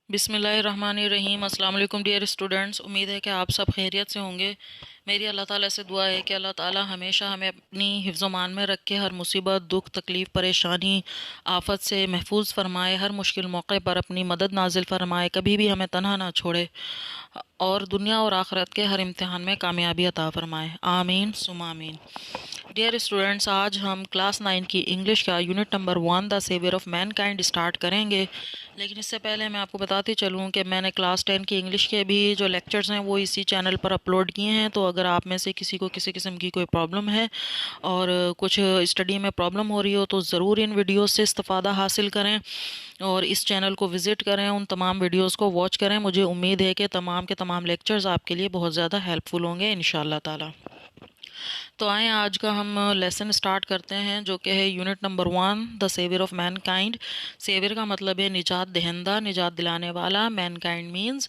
بسم اللہ الرحمن الرحیم۔ السلام علیکم ڈیئر اسٹوڈنٹس، امید ہے کہ آپ سب خیریت سے ہوں گے۔ میری اللہ تعالیٰ سے دعا ہے کہ اللہ تعالیٰ ہمیشہ ہمیں اپنی حفظ و مان میں رکھ کے ہر مصیبت، دکھ، تکلیف، پریشانی، آفت سے محفوظ فرمائے، ہر مشکل موقع پر اپنی مدد نازل فرمائے، کبھی بھی ہمیں تنہا نہ چھوڑے اور دنیا اور آخرت کے ہر امتحان میں کامیابی عطا فرمائے، آمین ثم آمین۔ ڈیئر اسٹوڈنٹس، آج ہم کلاس 9 کی انگلش کا unit number 1 the saviour of mankind start کریں گے، لیکن اس سے پہلے میں آپ کو بتاتی چلوں کہ میں نے کلاس 10 کی انگلش کے بھی جو لیکچرز ہیں وہ اسی چینل پر اپلوڈ کیے ہیں، تو اگر آپ میں سے کسی کو کسی قسم کی کوئی پرابلم ہے اور کچھ اسٹڈی میں پرابلم ہو رہی ہو تو ضرور ان ویڈیوز سے استفادہ حاصل کریں اور اس چینل کو وزٹ کریں، ان تمام ویڈیوز کو واچ کریں۔ مجھے امید ہے کہ تمام کے تمام لیکچرز آپ کے لیے بہت زیادہ ہیلپ فل ہوں گے انشاءاللہ تعالی۔ تو آئیں آج کا ہم لیسن اسٹارٹ کرتے ہیں، جو کہ ہے unit number 1 the saviour of mankind. Saviour کا مطلب ہے نجات دہندہ، نجات دلانے والا۔ مین کائنڈ مینز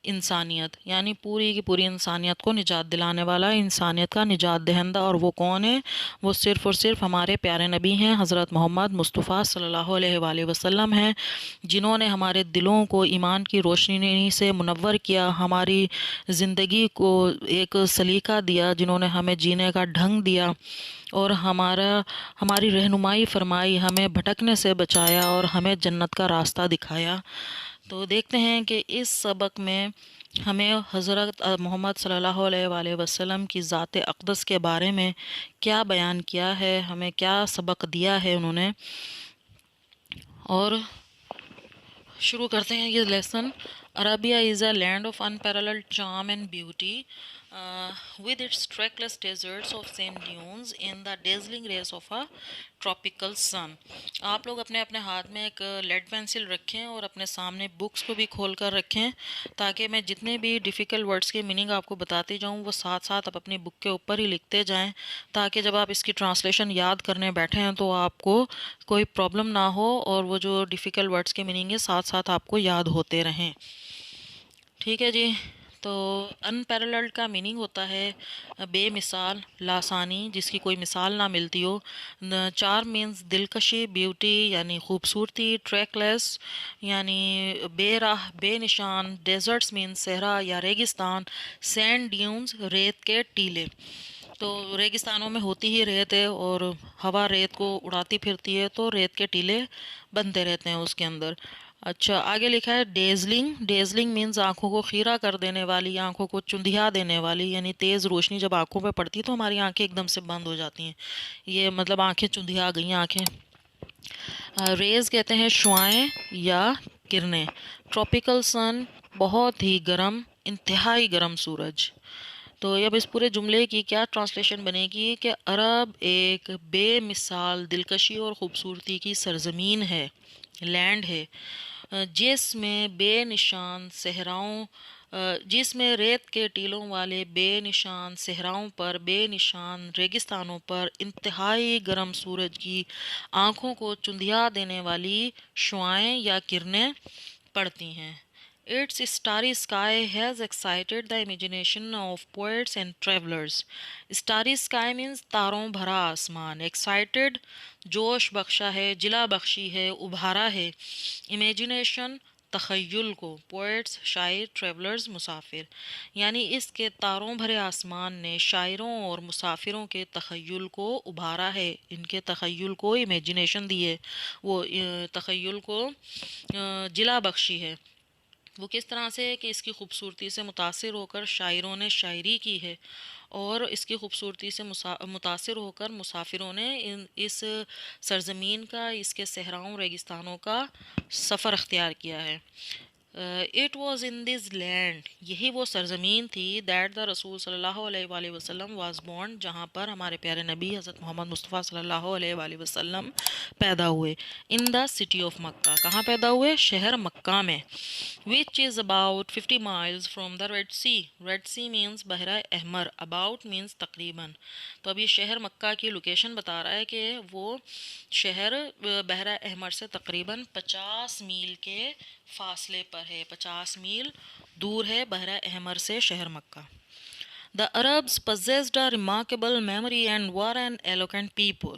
انسانیت، یعنی پوری کی پوری انسانیت کو نجات دلانے والا، انسانیت کا نجات دہندہ۔ اور وہ کون ہے؟ وہ صرف اور صرف ہمارے پیارے نبی ہیں، حضرت محمد مصطفیٰ صلی اللہ علیہ وآلہ وسلم ہیں، جنہوں نے ہمارے دلوں کو ایمان کی روشنی سے منور کیا، ہماری زندگی کو ایک سلیقہ دیا، جنہوں نے ہمیں جینے کا ڈھنگ دیا اور ہماری رہنمائی فرمائی، ہمیں بھٹکنے سے بچایا اور ہمیں جنت کا راستہ دکھایا۔ تو دیکھتے ہیں کہ اس سبق میں ہمیں حضرت محمد صلی اللہ علیہ وآلہ وسلم کی ذات اقدس کے بارے میں کیا بیان کیا ہے، ہمیں کیا سبق دیا ہے انہوں نے۔ اور شروع کرتے ہیں یہ lesson. Arabia is a land of unparalleled charm and beauty, with its trackless deserts of sand dunes in the dazzling rays of a tropical sun۔ آپ لوگ اپنے اپنے ہاتھ میں ایک لیڈ پینسل رکھیں اور اپنے سامنے بکس کو بھی کھول کر رکھیں، تاکہ میں جتنے بھی ڈیفیکلٹ ورڈز کے میننگ آپ کو بتاتی جاؤں وہ ساتھ ساتھ آپ اپنی بک کے اوپر ہی لکھتے جائیں، تاکہ جب آپ اس کی ٹرانسلیشن یاد کرنے بیٹھیں ہیں تو آپ کو کوئی پرابلم نہ ہو اور وہ جو ڈیفیکلٹ ورڈز کے میننگ ہے ساتھ ساتھ آپ کو یاد ہوتے رہیں۔ ٹھیک ہے جی۔ تو ان پیرللڈ کا میننگ ہوتا ہے بے مثال، لاسانی، جس کی کوئی مثال نہ ملتی ہو۔ چار مینز دلکشی، بیوٹی یعنی خوبصورتی، ٹریک لیس یعنی بے راہ، بے نشان، ڈیزرٹس مینز صحرا یا ریگستان، سینڈ ڈیونز ریت کے ٹیلے۔ تو ریگستانوں میں ہوتی ہی ریت ہے اور ہوا ریت کو اڑاتی پھرتی ہے، تو ریت کے ٹیلے بنتے رہتے ہیں اس کے اندر۔ اچھا، آگے لکھا ہے ڈیزلنگ۔ ڈیزلنگ مینز آنکھوں کو خیرہ کر دینے والی، آنکھوں کو چندھیا دینے والی، یعنی تیز روشنی جب آنکھوں پہ پڑتی ہے تو ہماری آنکھیں ایک دم سے بند ہو جاتی ہیں، یہ مطلب آنکھیں چندھیا گئی آنکھیں۔ ریز کہتے ہیں شعائیں یا کرنیں۔ ٹراپیکل سن، بہت ہی گرم، انتہائی گرم سورج۔ تو اب اس پورے جملے کی کیا ٹرانسلیشن بنے گی کہ عرب ایک بے مثال دلکشی اور خوبصورتی کی سرزمین ہے، لینڈ ہے، جس میں بے نشان صحراؤں، جس میں ریت کے ٹیلوں والے بے نشان صحراؤں پر، بے نشان ریگستانوں پر انتہائی گرم سورج کی آنکھوں کو چندھیا دینے والی شعائیں یا کرنیں پڑتی ہیں۔ Its starry sky has excited the imagination of poets and travelers۔ Starry sky means تاروں بھرا آسمان۔ Excited جوش بخشا ہے، جلا بخشی ہے، ابھارا ہے۔ Imagination تخیل کو، poets شاعر، travelers مسافر، یعنی اس کے تاروں بھرے آسمان نے شاعروں اور مسافروں کے تخیل کو ابھارا ہے، ان کے تخیل کو امیجنیشن دی ہے، وہ تخیل کو جلا بخشی ہے۔ وہ کس طرح سے کہ اس کی خوبصورتی سے متاثر ہو کر شاعروں نے شاعری کی ہے، اور اس کی خوبصورتی سے متاثر ہو کر مسافروں نے اس سرزمین کا، اس کے صحراؤں ریگستانوں کا سفر اختیار کیا ہے۔ It was in this land, یہی وہ سرزمین تھی، دیٹ دا رسول صلی اللہ علیہ وآلہ وسلم واز بورن، جہاں پر ہمارے پیارے نبی حضرت محمد مصطفیٰ صلی اللہ علیہ وآلہ وسلم پیدا ہوئے۔ ان دا سٹی آف مکہ، کہاں پیدا ہوئے؟ شہر مکہ میں۔ which is about 50 miles from the Red Sea۔ Red Sea means بحیرہ احمر، about means تقریباً۔ تو اب یہ شہر مکہ کی لوکیشن بتا رہا ہے کہ وہ شہر بحیرہ احمر سے تقریباً 50 میل کے فاصلے پر ہے، 50 میل دور ہے بحیرہ احمر سے شہر مکہ۔ The Arabs possessed a remarkable memory and were an eloquent people.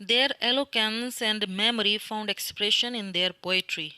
Their eloquence and memory found expression in their poetry.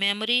memory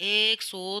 100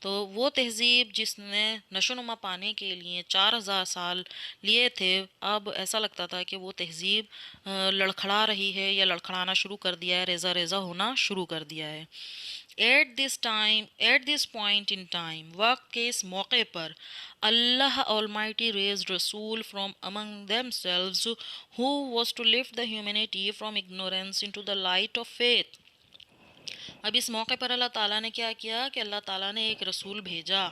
تو وہ تہذیب جس نے نشو نما پانے کے لیے 4000 سال لیے تھے، اب ایسا لگتا تھا کہ وہ تہذیب لڑکھڑا رہی ہے یا لڑکھڑانا شروع کر دیا ہے، ریزہ ریزہ ہونا شروع کر دیا ہے۔ At this point in time, وقت کے اس موقع پر، اللہ Almighty raised رسول from among themselves who was to lift the humanity from ignorance into the light of faith۔ اب اس موقع پر اللہ تعالیٰ نے کیا کیا کہ اللہ تعالیٰ نے ایک رسول بھیجا،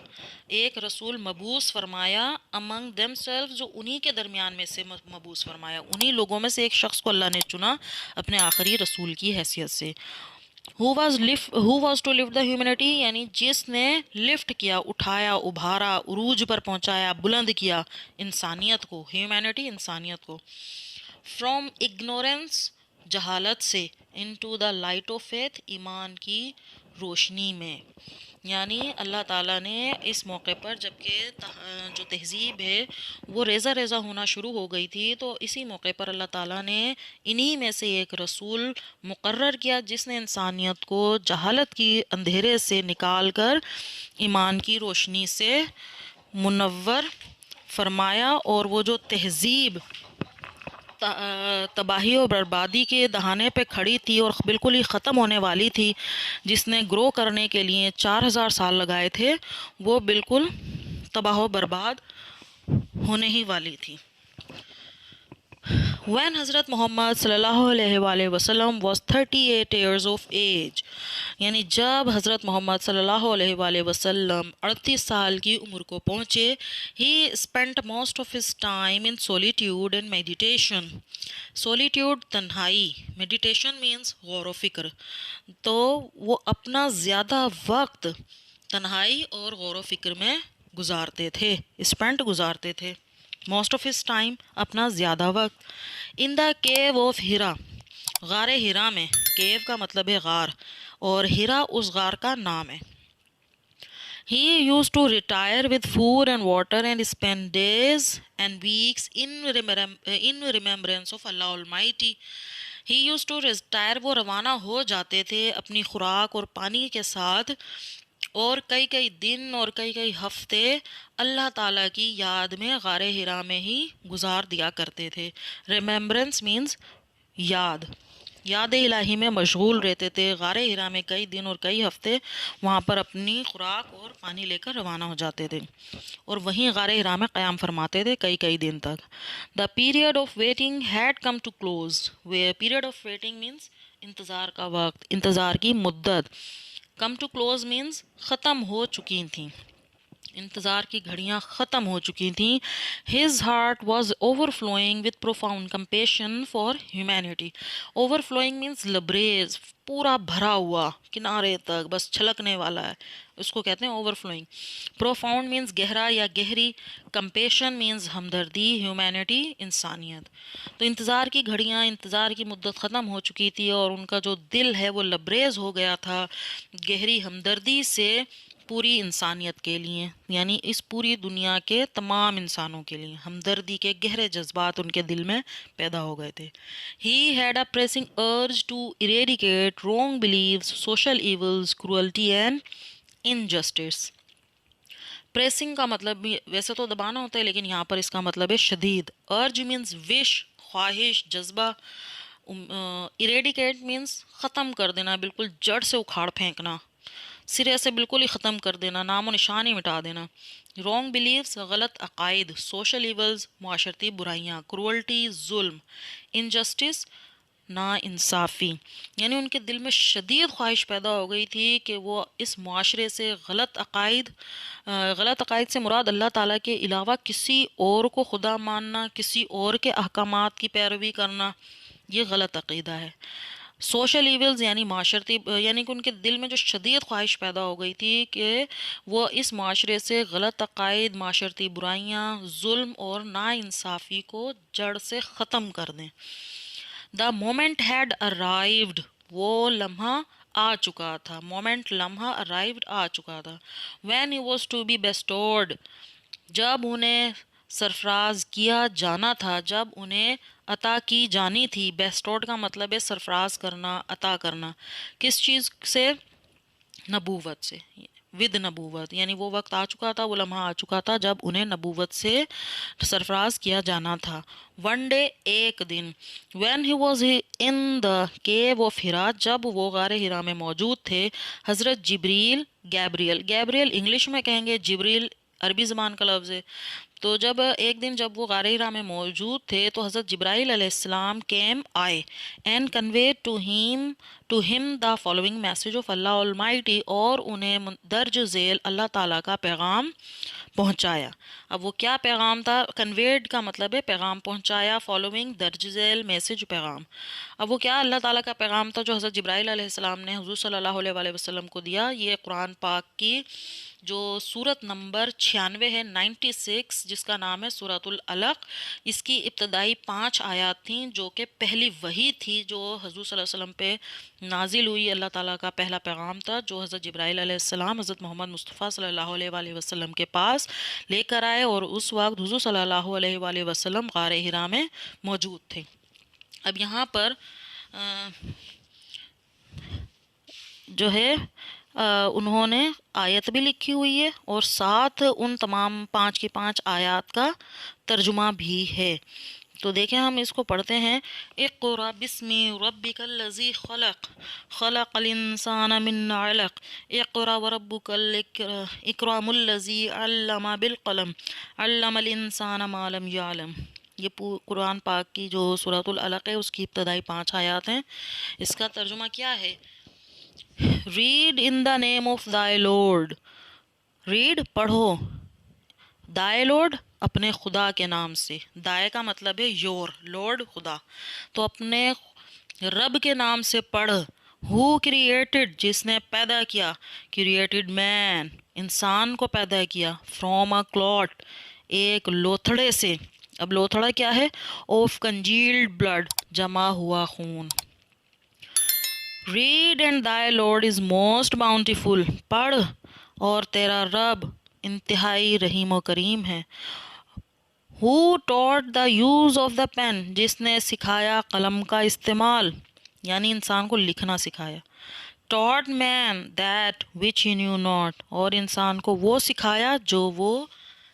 ایک رسول مبعوث فرمایا among themselves، جو انہی کے درمیان میں سے مبعوث فرمایا، انہی لوگوں میں سے ایک شخص کو اللہ نے چنا اپنے آخری رسول کی حیثیت سے۔ who was to lift the humanity، یعنی جس نے لفٹ کیا، اٹھایا، ابھارا، عروج پر پہنچایا، بلند کیا انسانیت کو، ہیومینٹی انسانیت کو، from ignorance جہالت سے، into the light of faith ایمان کی روشنی میں۔ یعنی اللہ تعالیٰ نے اس موقع پر جبکہ جو تہذیب ہے وہ ریزہ ریزہ ہونا شروع ہو گئی تھی، تو اسی موقع پر اللہ تعالیٰ نے انہی میں سے ایک رسول مقرر کیا جس نے انسانیت کو جہالت کی اندھیرے سے نکال کر ایمان کی روشنی سے منور فرمایا، اور وہ جو تہذیب تباہی اور بربادی کے دہانے پہ کھڑی تھی اور بالکل ہی ختم ہونے والی تھی، جس نے گرو کرنے کے لیے 4000 سال لگائے تھے، وہ بالکل تباہ و برباد ہونے ہی والی تھی۔ When حضرت محمد صلی اللہ علیہ وآلہ وسلم was 38 years of age، یعنی جب حضرت محمد صلی اللہ علیہ وآلہ وسلم 38 سال کی عمر کو پہنچے، he spent most of his time in solitude and meditation۔ solitude تنہائی، meditation means غور و فکر، تو وہ اپنا زیادہ وقت تنہائی اور غور و فکر میں گزارتے تھے، گزارتے تھے۔ موسٹ آف ہز ٹائم، اپنا زیادہ وقت۔ ان دا کیو آف ہیرا، غار ہیرا میں، کیو کا مطلب ہے غار، اور ہیرا اس غار کا نام ہے۔ He used to retire with food and water and spend days and weeks in remembrance of Allah Almighty۔ He used to retire، وہ روانہ ہو جاتے تھے اپنی خوراک اور پانی کے ساتھ، اور کئی کئی دن اور کئی کئی ہفتے اللہ تعالیٰ کی یاد میں غار ہیرا میں ہی گزار دیا کرتے تھے۔ ریممبرنس مینز یاد الہی میں مشغول رہتے تھے، غار ہیرا میں کئی دن اور کئی ہفتے وہاں پر اپنی خوراک اور پانی لے کر روانہ ہو جاتے تھے، اور وہیں غار ہیرا میں قیام فرماتے تھے کئی کئی دن تک۔ The period of waiting had come to close, period of waiting means انتظار کا وقت، انتظار کی مدت۔ کم ٹو کلوز مینز ختم ہو چکی تھیں، انتظار کی گھڑیاں ختم ہو چکی تھیں۔ His heart was overflowing with profound compassion for humanity. Overflowing means لبریز، پورا بھرا ہوا، کنارے تک بس چھلکنے والا ہے، اس کو کہتے ہیں اوور فلوئنگ۔ پروفاؤنڈ مینز گہرا یا گہری، کمپیشن مینز ہمدردی، ہیومینٹی انسانیت۔ تو انتظار کی گھڑیاں، انتظار کی مدت ختم ہو چکی تھی، اور ان کا جو دل ہے وہ لبریز ہو گیا تھا گہری ہمدردی سے پوری انسانیت کے لیے، یعنی اس پوری دنیا کے تمام انسانوں کے لیے ہمدردی کے گہرے جذبات ان کے دل میں پیدا ہو گئے تھے۔ He had a pressing urge to eradicate wrong beliefs, social evils, cruelty and injustice۔ Pressing کا مطلب بھی ویسے تو دبانا ہوتا ہے، لیکن یہاں پر اس کا مطلب ہے شدید۔ ارج مینز وش، خواہش، جذبہ۔ اریڈیکیٹ مینز ختم کر دینا، بالکل جڑ سے اکھاڑ پھینکنا، سرے سے بالکل ہی ختم کر دینا، نام و نشان ہی مٹا دینا۔ رانگ بلیفز غلط عقائد، سوشل ایولز معاشرتی برائیاں، کروئلٹی ظلم، انجسٹس نا انصافی، یعنی ان کے دل میں شدید خواہش پیدا ہو گئی تھی کہ وہ اس معاشرے سے غلط عقائد سے مراد اللہ تعالیٰ کے علاوہ کسی اور کو خدا ماننا، کسی اور کے احکامات کی پیروی کرنا، یہ غلط عقیدہ ہے۔ سوشل ایولز یعنی معاشرتی، یعنی کہ ان کے دل میں جو شدید خواہش پیدا ہو گئی تھی کہ وہ اس معاشرے سے غلط عقائد، معاشرتی برائیاں، ظلم اور ناانصافی کو جڑ سے ختم کر دیں۔ دا مومنٹ ہیڈ ارائیوڈ، وہ لمحہ آ چکا تھا، مومنٹ لمحہ، ارائیوڈ آ چکا تھا۔ When he was to be bestowed, جب انہیں سرفراز کیا جانا تھا، جب انہیں عطا کی جانی تھی۔ بیسٹورڈ کا مطلب ہے سرفراز کرنا، عطا کرنا۔ کس چیز سے؟ نبوت سے، ود نبوت، یعنی وہ وقت آ چکا تھا، وہ لمحہ آ چکا تھا جب انہیں نبوت سے سرفراز کیا جانا تھا. ون ڈے، ایک دن، when he was in the cave of Hira, جب وہ غار ہرا میں موجود تھے، حضرت جبریل، گیبریل، گیبریل انگلش میں کہیں گے، جبریل عربی زبان کا لفظ ہے. تو جب ایک دن جب وہ غار ہرا میں موجود تھے تو حضرت جبرائیل علیہ السلام کیم آئے اینڈ کنوے ٹو ہم the following message of Allah almighty, اور انہیں درج ذیل اللہ تعالیٰ کا پیغام پہنچایا. اب وہ کیا پیغام تھا؟ کنویڈ کا مطلب ہے پیغام پہنچایا، فالوئنگ درج ذیل میسج پیغام. اب وہ کیا اللہ تعالیٰ کا پیغام تھا جو حضرت جبرائیل علیہ السلام نے حضور صلی اللہ علیہ وآلہ وسلم کو دیا؟ یہ قرآن پاک کی جو سورت نمبر 96 ہے، 96، جس کا نام ہے سورۃ العلق، اس کی ابتدائی 5 آیات تھیں جو کہ پہلی وحی تھی جو حضور صلی اللہ علیہ وسلم پہ نازل ہوئی. اللہ تعالیٰ کا پہلا پیغام تھا جو حضرت جبرائیل علیہ السلام حضرت محمد مصطفیٰ صلی اللہ علیہ وآلہ وسلم کے پاس لے کر آئے، اور اس وقت حضور صلی اللہ علیہ وآلہ وسلم غار ہرا میں موجود تھے. اب یہاں پر جو ہے انہوں نے آیت بھی لکھی ہوئی ہے اور ساتھ ان تمام 5 کی 5 آیات کا ترجمہ بھی ہے. تو دیکھیں ہم اس کو پڑھتے ہیں. اقرأ بسم ربک الذی خلق، خلق الانسان من علق، اقرأ وربک الاکرم الذی علم بالقلم، علم الانسان ما لم یعلم. یہ قرآن پاک کی جو سورۃ العلق ہے اس کی ابتدائی 5 آیات ہیں. اس کا ترجمہ کیا ہے؟ Read in the name of thy lord, read پڑھو، دائی لارڈ اپنے خدا کے نام سے، دائے کا مطلب ہے یور، لارڈ خدا، تو اپنے رب کے نام سے پڑھ. ہو کریٹڈ، جس نے پیدا کیا، کریٹڈ مین، انسان کو پیدا کیا، فرام اے کلاٹ، ایک لوتھڑے سے. اب لوتھڑا کیا ہے؟ آف کنجیلڈ بلڈ، جمع ہوا خون. Read and thy lord is most bountiful، پڑھ اور تیرا رب انتہائی رحیم و کریم ہے. who taught the use of the pen، جس نے سکھایا قلم کا استعمال، یعنی انسان کو لکھنا سکھایا. taught man that which he knew not، اور انسان کو وہ سکھایا جو وہ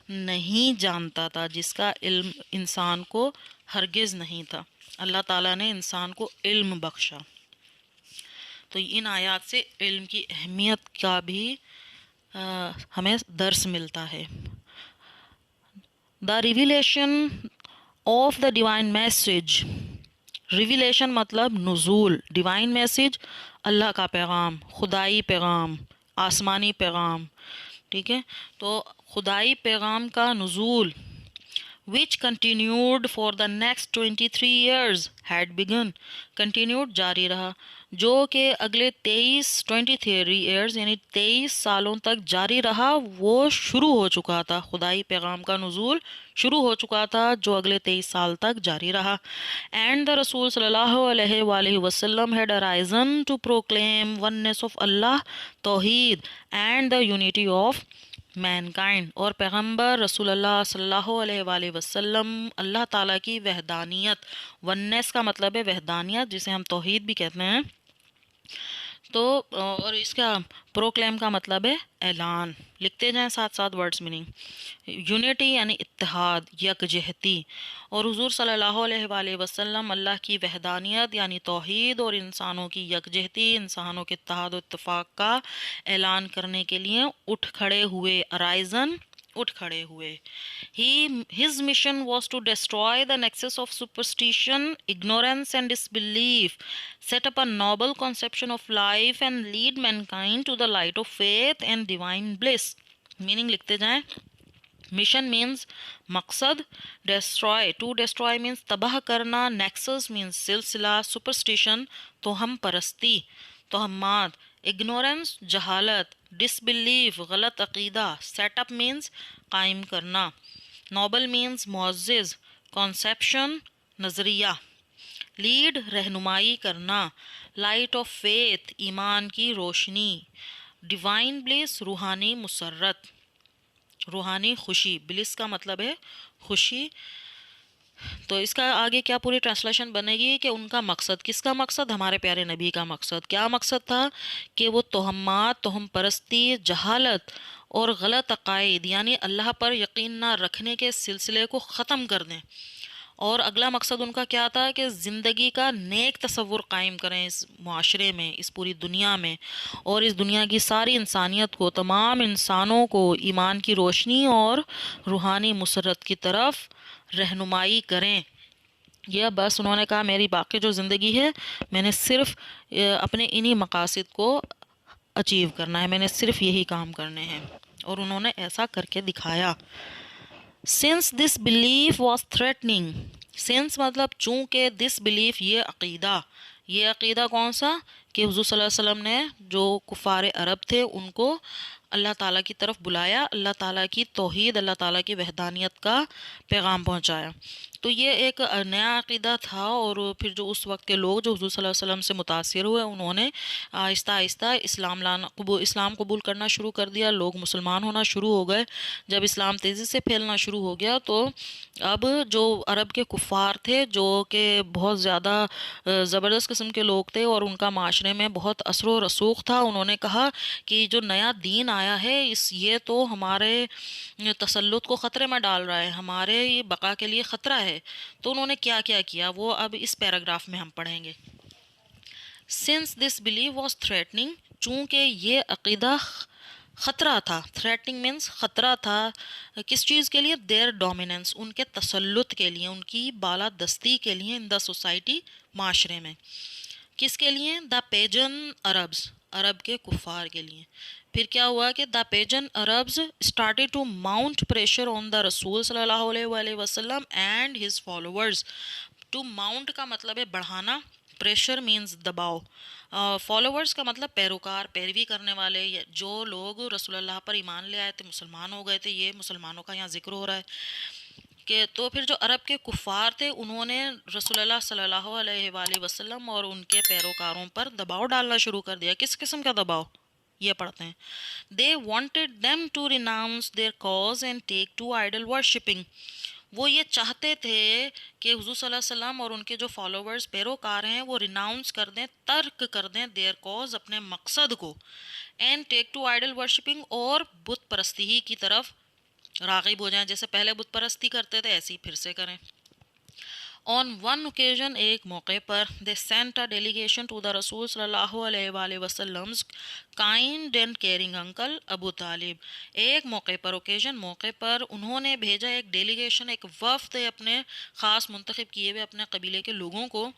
نہیں جانتا تھا، جس کا علم انسان کو ہرگز نہیں تھا. اللہ تعالیٰ نے انسان کو علم بخشا. تو ان آیات سے علم کی اہمیت کا بھی ہمیں درس ملتا ہے. The revelation of the divine message, revelation مطلب نزول، ڈیوائن میسج اللہ کا پیغام، خدائی پیغام، آسمانی پیغام. ٹھیک ہے، تو خدائی پیغام کا نزول which continued for the next 23 years had begun، continued جاری رہا، جو کہ اگلے 23 ایئرز یعنی 23 سالوں تک جاری رہا. وہ شروع ہو چکا تھا، خدائی پیغام کا نزول شروع ہو چکا تھا جو اگلے 23 سال تک جاری رہا. اینڈ دا رسول صلی اللہ علیہ وآلہ وسلم had arisen to proclaim oneness of اللہ، توحید، and the unity of mankind، اور پیغمبر رسول اللہ صلی اللہ علیہ وآلہ وسلم اللہ تعالیٰ کی وحدانیت، ونیس کا مطلب ہے وحدانیت، جسے ہم توحید بھی کہتے ہیں. تو اور اس کا پروکلیم کا مطلب ہے اعلان. لکھتے جائیں ساتھ ساتھ ورڈز میننگ. یونٹی یعنی اتحاد، یکجہتی، اور حضور صلی اللہ علیہ وآلہ وسلم اللہ کی وحدانیت یعنی توحید اور انسانوں کی یکجہتی، انسانوں کے اتحاد و اتفاق کا اعلان کرنے کے لیے اٹھ کھڑے ہوئے. ارائزن، اٹھ کھڑے ہوئے. His mission was to destroy the nexus of superstition, ignorance and disbelief, set up a noble conception of life and lead mankind to the light of faith and divine bliss. Meaning لکھتے جائیں. Mission means مقصد، destroy، to destroy means تباہ کرنا، nexus means سلسلہ، superstition توہم پرستی، توہمات، ignorance جہالت، disbelief غلط عقیدہ، set up means قائم کرنا، noble means معزز، conception نظریہ، lead رہنمائی کرنا، light of faith ایمان کی روشنی، divine bliss روحانی مسرت، روحانی خوشی. بلس کا مطلب ہے خوشی. تو اس کا آگے کیا پوری ٹرانسلیشن بنے گی کہ ان کا مقصد، کس کا مقصد؟ ہمارے پیارے نبی کا مقصد. کیا مقصد تھا؟ کہ وہ توہمات، توہم پرستی، جہالت اور غلط عقائد یعنی اللہ پر یقین نہ رکھنے کے سلسلے کو ختم کر دیں. اور اگلا مقصد ان کا کیا تھا؟ کہ زندگی کا نیک تصور قائم کریں اس معاشرے میں، اس پوری دنیا میں، اور اس دنیا کی ساری انسانیت کو، تمام انسانوں کو ایمان کی روشنی اور روحانی مسرت کی طرف رہنمائی کریں. یہ بس انہوں نے کہا میری باقی جو زندگی ہے میں نے صرف اپنے انہی مقاصد کو اچیو کرنا ہے، میں نے صرف یہی کام کرنے ہیں، اور انہوں نے ایسا کر کے دکھایا. Since this belief was threatening, since مطلب چونکہ، دس بلیف یہ عقیدہ کون سا؟ کہ حضور صلی اللہ علیہ وسلم نے جو کفار عرب تھے ان کو اللہ تعالیٰ کی طرف بلایا، اللہ تعالیٰ کی توحید، اللہ تعالیٰ کی وحدانیت کا پیغام پہنچایا. تو یہ ایک نیا عقیدہ تھا. اور پھر جو اس وقت کے لوگ جو حضور صلی اللہ علیہ وسلم سے متاثر ہوئے، انہوں نے آہستہ آہستہ اسلام قبول کرنا شروع کر دیا، لوگ مسلمان ہونا شروع ہو گئے. جب اسلام تیزی سے پھیلنا شروع ہو گیا تو اب جو عرب کے کفار تھے، جو کہ بہت زیادہ زبردست قسم کے لوگ تھے اور ان کا معاشرے میں بہت اثر و رسوخ تھا، انہوں نے کہا کہ جو نیا دین آیا ہے یہ تو ہمارے تسلط کو خطرے میں ڈال رہا ہے، ہمارے بقا کے لیے خطرہ ہے. تو انہوں نے کیا کیا وہ اب اس پیراگراف میں ہم پڑھیں گے. Since this belief was threatening, چونکہ یہ عقیدہ خطرہ تھا. تھریٹنگ مینس خطرہ تھا کس چیز کے لیے؟ دیر ڈومیننس، ان کے تسلط کے لیے، ان کی بالادستی کے لیے ان دا سوسائٹی، معاشرے میں. کس کے لیے؟ دا پیجن عربز، عرب کے کفار کے لیے. پھر کیا ہوا کہ the pagan Arabs started to mount pressure on the رسول صلی اللہ علیہ وآلہ وسلم and his followers. To mount کا مطلب ہے بڑھانا، پریشر مینز دباؤ، فالوورز کا مطلب پیروکار، پیروی کرنے والے، جو لوگ رسول اللہ پر ایمان لے آئے تھے، مسلمان ہو گئے تھے. یہ مسلمانوں کا یہاں ذکر ہو رہا ہے کہ تو پھر جو عرب کے کفار تھے انہوں نے رسول اللہ صلی اللہ علیہ وآلہ وسلم اور ان کے پیروکاروں پر دباؤ ڈالنا شروع کر دیا. کس قسم کا دباؤ؟ یہ پڑھتے ہیں. They wanted them to renounce their cause and take to idol worshipping. وہ یہ چاہتے تھے کہ حضور صلی اللہ علیہ وسلم اور ان کے جو فالوورز، پیروکار ہیں، وہ ریناؤنس کر دیں، ترک کر دیں their cause، اپنے مقصد کو، and take to idol worshipping، اور بت پرستی ہی کی طرف راغب ہو جائیں. جیسے پہلے بت پرستی کرتے تھے ایسے ہی پھر سے کریں. On one occasion، ایک موقع پر، they sent a delegation to the رسول صلی اللہ علیہ وآلہ وسلم kind and caring uncle ابو طالب. ایک موقع پر، اوکیزن موقع پر، انہوں نے بھیجا ایک ڈیلیگیشن، ایک وفد اپنے خاص منتخب کیے ہوئے اپنے قبیلے کے لوگوں کو.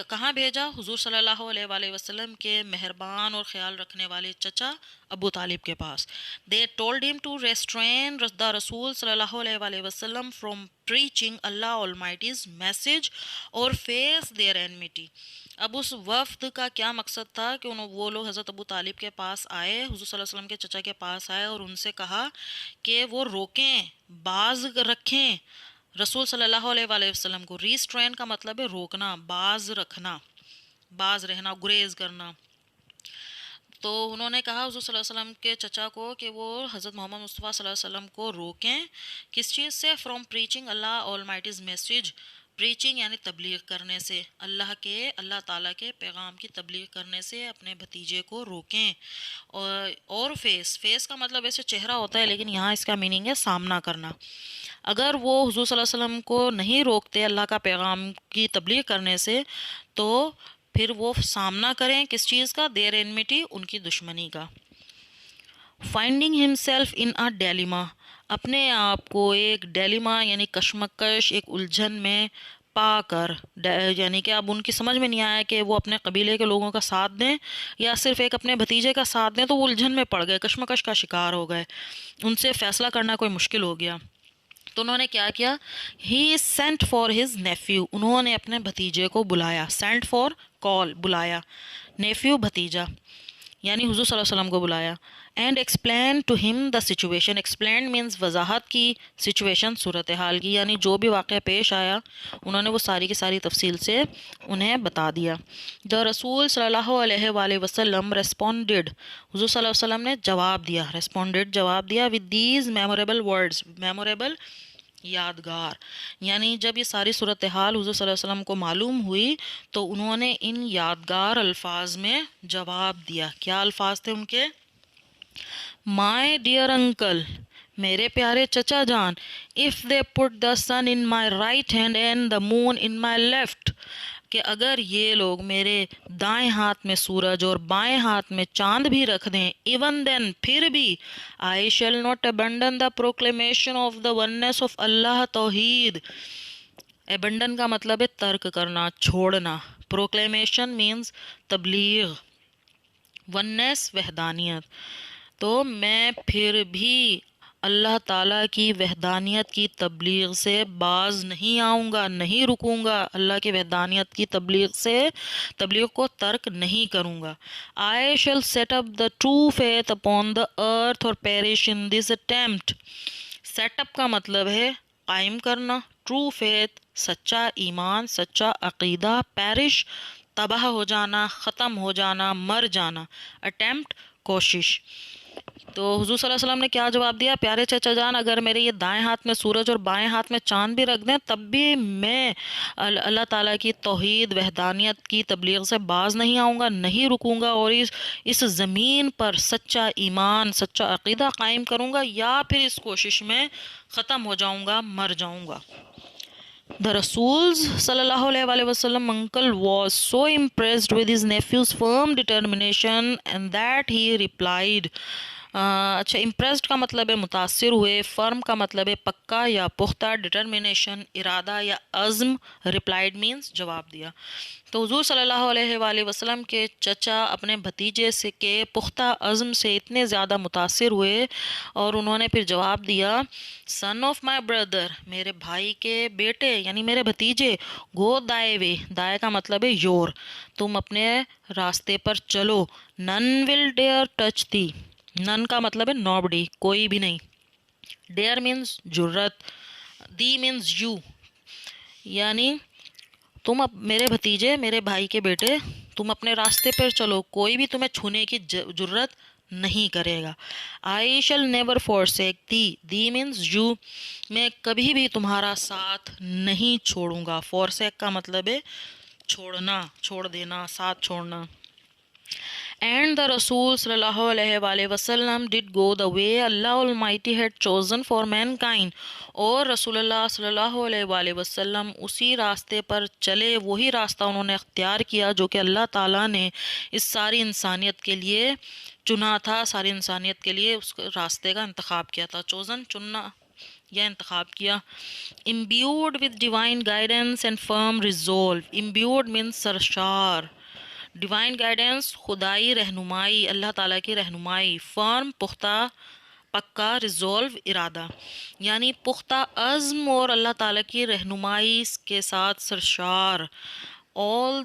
کہاں بھیجا؟ حضور صلی اللہ علیہ وآلہ وسلم کے مہربان اور خیال رکھنے والے چچا ابو طالب کے پاس. They told him to restrain the رسول صلی اللہ علیہ وآلہ وسلم from preaching Allah Almighty's message or face their enmity. اب اس وفد کا کیا مقصد تھا کہ وہ لوگ حضرت ابو طالب کے پاس آئے، حضور صلی اللہ علیہ وسلم کے چچا کے پاس آئے اور ان سے کہا کہ وہ روکیں، باز رکھیں رسول صلی اللہ علیہ وآلہ وسلم کو. ریسٹرین کا مطلب ہے روکنا، باز رکھنا، باز رہنا، گریز کرنا. تو انہوں نے کہا حضور صلی اللہ علیہ وسلم کے چچا کو کہ وہ حضرت محمد مصطفیٰ صلی اللہ علیہ وسلم کو روکیں. کس چیز سے؟ From preaching Allah Almighty's message. Preaching یعنی تبلیغ کرنے سے، اللہ تعالیٰ کے پیغام کی تبلیغ کرنے سے اپنے بھتیجے کو روکیں. اور فیس کا مطلب ایسے چہرہ ہوتا ہے، لیکن یہاں اس کا میننگ ہے سامنا کرنا. اگر وہ حضور صلی اللہ علیہ وسلم کو نہیں روکتے اللہ کا پیغام کی تبلیغ کرنے سے، تو پھر وہ سامنا کریں کس چیز کا؟ دیر انمیٹی، ان کی دشمنی کا. Finding himself in a dilemma, اپنے آپ کو ایک ڈیلیما یعنی کشمکش، ایک الجھن میں پا کر، یعنی کہ اب ان کی سمجھ میں نہیں آیا کہ وہ اپنے قبیلے کے لوگوں کا ساتھ دیں یا صرف ایک اپنے بھتیجے کا ساتھ دیں. تو وہ الجھن میں پڑ گئے، کشمکش کا شکار ہو گئے، ان سے فیصلہ کرنا کوئی مشکل ہو گیا. تو انہوں نے کیا کیا؟ He sent for his nephew, انہوں نے اپنے بھتیجے کو بلایا. سینٹ فار کال، بلایا، نیفیو بھتیجا، یعنی حضور صلی اللہ علیہ وسلم کو بلایا. اینڈ ایکسپلین ٹو ہم دا سچویشن. ایکسپلین مینس وضاحت کی، سچویشن صورتحال کی، یعنی جو بھی واقعہ پیش آیا انہوں نے وہ ساری کی ساری تفصیل سے انہیں بتا دیا. دا رسول صلی اللہ علیہ وآلہ وسلم ریسپونڈڈ، حضور صلی اللہ علیہ وسلم نے جواب دیا، ریسپونڈڈ جواب دیا، with these memorable words. Memorable یادگار، یعنی جب یہ ساری صورتحال حضور صلی اللہ علیہ وسلم کو معلوم ہوئی تو انہوں نے ان یادگار الفاظ میں جواب دیا. کیا الفاظ تھے ان کے؟ مائی ڈیئر انکل، میرے پیارے چچا جان، if they put the sun in my right hand and the moon in my left, کہ اگر یہ لوگ میرے دائیں ہاتھ میں سورج اور بائیں ہاتھ میں چاند بھی رکھ دیں، ایون دین پھر بھی I shall not abandon the proclamation of the oneness of Allah, توحید. ابنڈن کا مطلب ہے ترک کرنا، چھوڑنا. پروکلیمیشن مینز تبلیغ، وننس وحدانیت. تو میں پھر بھی اللہ تعالیٰ کی وحدانیت کی تبلیغ سے باز نہیں آؤں گا، نہیں رکوں گا، اللہ کی وحدانیت کی تبلیغ کو ترک نہیں کروں گا. I shall set up the true faith upon the earth or perish in this attempt. Set up کا مطلب ہے قائم کرنا، ٹرو فیتھ سچا ایمان، سچا عقیدہ، پیرش تباہ ہو جانا، ختم ہو جانا، مر جانا، اٹیمپٹ کوشش. تو حضور صلی اللہ علیہ وسلم نے کیا جواب دیا؟ پیارے چچا جان، اگر میرے یہ دائیں ہاتھ میں سورج اور بائیں ہاتھ میں چاند بھی رکھ دیں تب بھی میں اللہ تعالیٰ کی توحید وحدانیت کی تبلیغ سے باز نہیں آؤں گا، نہیں رکوں گا، اور اس زمین پر سچا ایمان، سچا عقیدہ قائم کروں گا، یا پھر اس کوشش میں ختم ہو جاؤں گا، مر جاؤں گا. The Rasul's sallallahu alaihi wasallam uncle was so impressed with his nephew's firm determination and that he replied. اچھا، امپریسڈ کا مطلب ہے متاثر ہوئے، فرم کا مطلب ہے پکا یا پختہ، ڈٹرمنیشن ارادہ یا عزم، ریپلائڈ مینس جواب دیا. تو حضور صلی اللہ علیہ وآلہ وسلم کے چچا اپنے بھتیجے سے کے پختہ عزم سے اتنے زیادہ متاثر ہوئے اور انہوں نے پھر جواب دیا، سن آف مائی بردر، میرے بھائی کے بیٹے یعنی میرے بھتیجے، گو دائے وے، دائے کا مطلب ہے یور، تم اپنے راستے پر چلو، نن ول ڈیئر ٹچ دی، نن کا مطلب ہے نوبڈی، کوئی بھی نہیں، ڈیئر مینز جرت، دی مینز یو، یعنی تم میرے بھتیجے، میرے بھائی کے بیٹے، تم اپنے راستے پر چلو، کوئی بھی تمہیں چھونے کی جرت نہیں کرے گا. I shall never forsake thee، thee means you, میں کبھی بھی تمہارا ساتھ نہیں چھوڑوں گا. forsake کا مطلب ہے چھوڑنا، چھوڑ دینا، ساتھ چھوڑنا. And the Rasul sallallahu alaihi wasallam did go the way Allah Almighty had chosen for mankind. اور رسول اللہ صلی اللہ علیہ وسلم اسی راستے پر چلے، وہی راستہ انہوں نے اختیار کیا جو کہ اللہ تعالیٰ نے اس ساری انسانیت کے لیے چنا تھا، ساری انسانیت کے لیے اس راستے کا انتخاب کیا تھا. چوزن، چننا یا انتخاب کیا. imbued with divine guidance and firm resolve. imbued means سرشار، ڈیوائن گائیڈنس خدائی رہنمائی، اللہ تعالیٰ کی رہنمائی، فرم پختہ، پکا، ریزولو ارادہ، یعنی پختہ عزم اور اللہ تعالیٰ کی رہنمائی کے ساتھ سرشار. all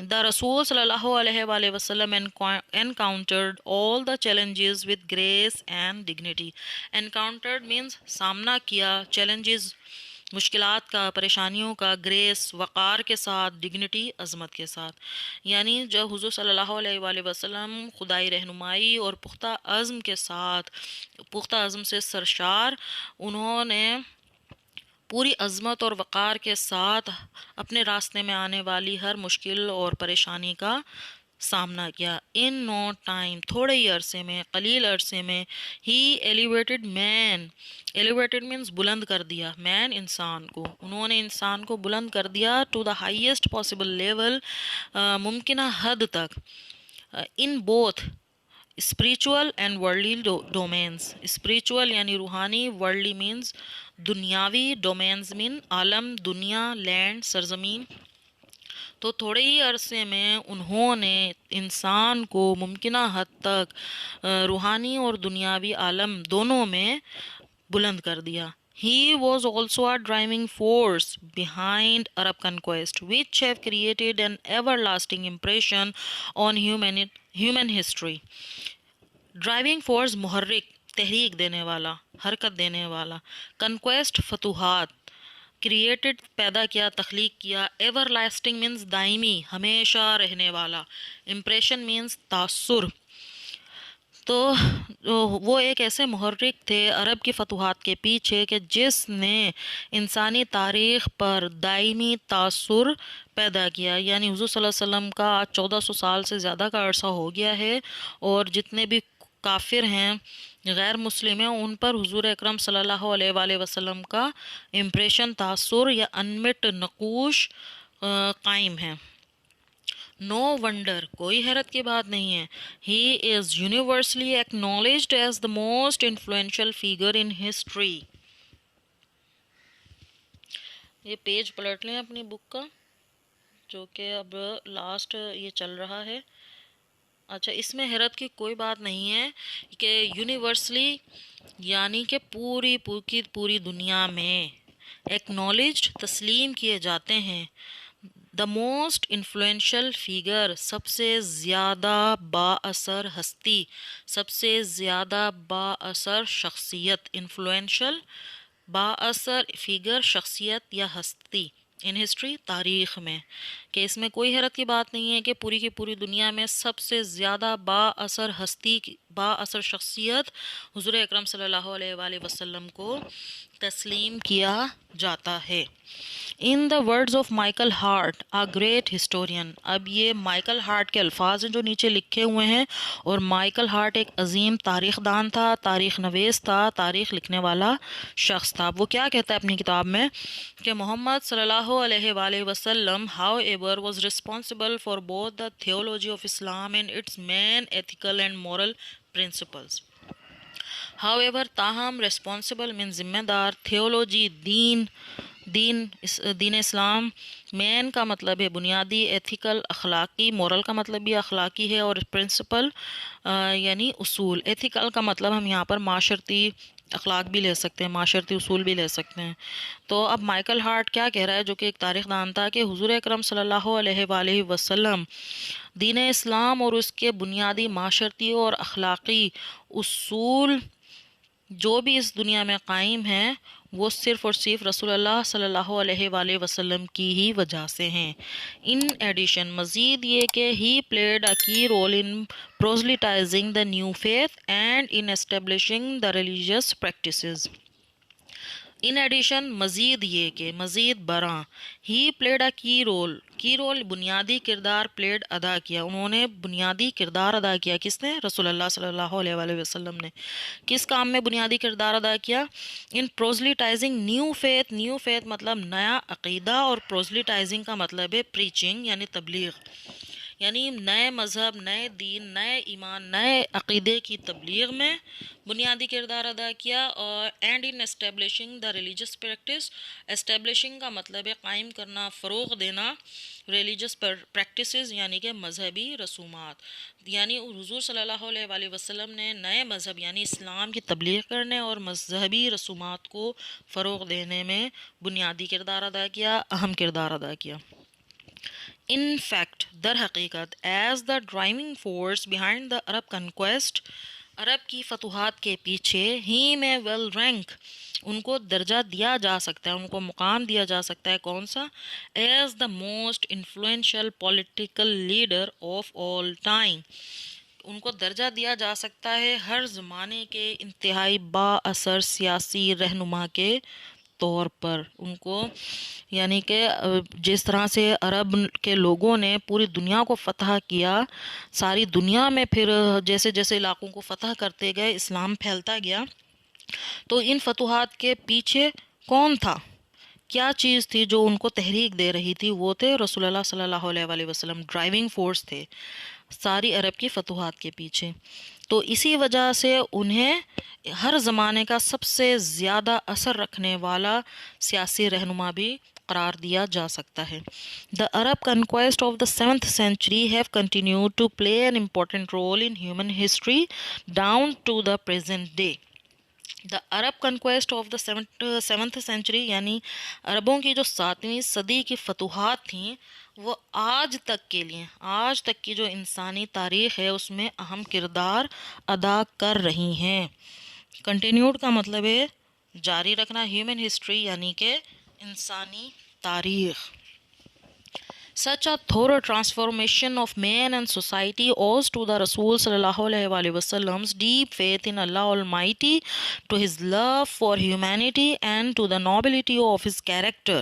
the رسول صلی اللہ علیہ وآلہ وسلم encountered all the challenges with grace and dignity. encountered means سامنا کیا، challenges مشکلات کا، پریشانیوں کا، گریس وقار کے ساتھ، ڈگنیٹی عظمت کے ساتھ. یعنی جب حضور صلی اللہ علیہ وآلہ وسلم خدائی رہنمائی اور پختہ عزم کے ساتھ، پختہ عزم سے سرشار، انہوں نے پوری عظمت اور وقار کے ساتھ اپنے راستے میں آنے والی ہر مشکل اور پریشانی کا سامنا کیا. ان نو ٹائم، تھوڑے ہی عرصے میں، قلیل عرصے میں، ہی ایلیویٹڈ مین، ایلیویٹڈ مینس بلند کر دیا، مین انسان کو، انہوں نے انسان کو بلند کر دیا to the highest possible level, ممکنہ حد تک، in both spiritual and worldly domains. Spiritual یعنی روحانی، ورلڈلی مینس دنیاوی، ڈومینز مین عالم، دنیا، لینڈ، سرزمین. تو تھوڑے ہی عرصے میں انہوں نے انسان کو ممکنہ حد تک روحانی اور دنیاوی عالم دونوں میں بلند کر دیا. He was also a driving force behind Arab conquest, which have created an everlasting impression on human history. Driving force محرک، تحریک دینے والا، حرکت دینے والا. کنکویسٹ فتوحات. کریٹڈ پیدا کیا، تخلیق کیا. ایور لاسٹنگ مینس دائمی، ہمیشہ رہنے والا. امپریشن مینس تاثر. تو وہ ایک ایسے محرک تھے عرب کی فتوحات کے پیچھے کہ جس نے انسانی تاریخ پر دائمی تاثر پیدا کیا. یعنی حضور صلی اللہ علیہ وسلم کا آج 1400 سال سے زیادہ کا عرصہ ہو گیا ہے، اور جتنے بھی کافر ہیں، غیر مسلم ہیں، ان پر حضور اکرم صلی اللہ علیہ وآلہ وسلم کا امپریشن، تاثر یا انمٹ نقوش قائم ہے. نو ونڈر، کوئی حیرت کی بات نہیں ہے. He is universally acknowledged as the most influential figure in history. یہ پیج پلٹ لیں اپنی بک کا، جو کہ اب لاسٹ یہ چل رہا ہے. اچھا، اس میں حیرت کی کوئی بات نہیں ہے کہ یونیورسلی یعنی کہ پوری دنیا میں ایکنالجڈ، تسلیم کیے جاتے ہیں. دا موسٹ انفلوئنشل فیگر، سب سے زیادہ با اثر ہستی، سب سے زیادہ با اثر شخصیت. انفلوئنشل، با اثر، فیگر، شخصیت یا ہستی ان ہسٹری، تاریخ میں. کہ اس میں کوئی حیرت کی بات نہیں ہے کہ کی پوری دنیا میں سب سے زیادہ با اثر ہستی، با اثر شخصیت حضور اکرم صلی اللہ علیہ وآلہ وسلم کو تسلیم کیا جاتا ہے. In the words of Michael Hart, a great historian. اب یہ مائیکل ہارٹ کے الفاظ ہیں جو نیچے لکھے ہوئے ہیں، اور مائیکل ہارٹ ایک عظیم تاریخ دان تھا، تاریخ نویس تھا، تاریخ لکھنے والا شخص تھا. وہ کیا کہتا ہے اپنی کتاب میں کہ محمد صلی اللہ علیہ وآلہ وسلم however was responsible for both the theology of Islam and its main ethical and moral principles. However, تاہم، ریسپانسبل مین ذمہ دار، تھیولوجی دین اسلام، مین کا مطلب ہے بنیادی، ایتھیکل اخلاقی، مورل کا مطلب بھی اخلاقی ہے، اور پرنسپل یعنی اصول. ایتھیکل کا مطلب ہم یہاں پر معاشرتی اخلاق بھی لے سکتے ہیں، معاشرتی اصول بھی لے سکتے ہیں. تو اب مائیکل ہارٹ کیا کہہ رہا ہے، جو کہ ایک تاریخ دان تھا، کہ حضور اکرم صلی اللہ علیہ وآلہ وسلم دین اسلام اور اس کے بنیادی معاشرتی اور اخلاقی اصول جو بھی اس دنیا میں قائم ہیں، وہ صرف اور صرف رسول اللہ صلی اللہ علیہ وآلہ وسلم کی ہی وجہ سے ہیں. ان ایڈیشن، مزید یہ کہ ہی played a key role in proselytising the new faith and in establishing the religious practices. In addition, مزید یہ کہ، مزید برآں، ہی پلیڈ اے کی رول بنیادی کردار، پلیڈ ادا کیا، انہوں نے بنیادی کردار ادا کیا. کس نے؟ رسول اللہ صلی اللہ علیہ وآلہ وسلم نے. کس کام میں بنیادی کردار ادا کیا؟ ان پروزلیٹائزنگ نیو فیتھ مطلب نیا عقیدہ، اور پروزلیٹائزنگ کا مطلب ہے پریچنگ یعنی تبلیغ. یعنی نئے مذہب، نئے دین، نئے ایمان، نئے عقیدے کی تبلیغ میں بنیادی کردار ادا کیا. اور and in establishing the religious practice, establishing کا مطلب ہے قائم کرنا، فروغ دینا، ریلیجیس پریکٹسز یعنی کہ مذہبی رسومات. یعنی حضور صلی اللہ علیہ وآلہ وسلم نے نئے مذہب یعنی اسلام کی تبلیغ کرنے اور مذہبی رسومات کو فروغ دینے میں بنیادی کردار ادا کیا، اہم کردار ادا کیا. ان فیکٹ، در حقیقت، as the driving force behind the Arab conquest, عرب کی فتوحات کے پیچھے، ہی میں ویل رینک، ان کو درجہ دیا جا سکتا ہے، ان کو مقام دیا جا سکتا ہے. کون سا؟ As the most influential political leader of all time. ان کو درجہ دیا جا سکتا ہے ہر زمانے کے انتہائی با اثر سیاسی رہنما کے طور پر. ان کو یعنی کہ جس طرح سے عرب کے لوگوں نے پوری دنیا کو فتح کیا، ساری دنیا میں پھر جیسے جیسے علاقوں کو فتح کرتے گئے، اسلام پھیلتا گیا. تو ان فتوحات کے پیچھے کون تھا؟ کیا چیز تھی جو ان کو تحریک دے رہی تھی؟ وہ تھے رسول اللہ صلی اللہ علیہ وآلہ وسلم. ڈرائیونگ فورس تھے ساری عرب کی فتوحات کے پیچھے. تو اسی وجہ سے انہیں ہر زمانے کا سب سے زیادہ اثر رکھنے والا سیاسی رہنما بھی قرار دیا جا سکتا ہے. The Arab conquest of the 7th century have continued to play an important role in human history down to the present day. The Arab conquest of the 7th century یعنی عربوں کی جو 7ویں صدی کی فتوحات تھیں، وہ آج تک کے لیے، آج تک کی جو انسانی تاریخ ہے اس میں اہم کردار ادا کر رہی ہیں. کنٹینیوڈ کا مطلب ہے جاری رکھنا، ہیومن ہسٹری یعنی کہ انسانی تاریخ. Such a thorough transformation of man and society owes to the Rasul sallallahu alaihi wasallam's deep faith in Allah Almighty, to his love for humanity and to the nobility of his character.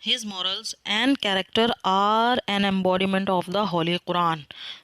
His morals and character are an embodiment of the Holy Quran।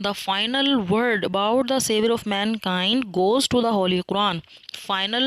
The final word about the savior of mankind goes to the Holy Quran। Final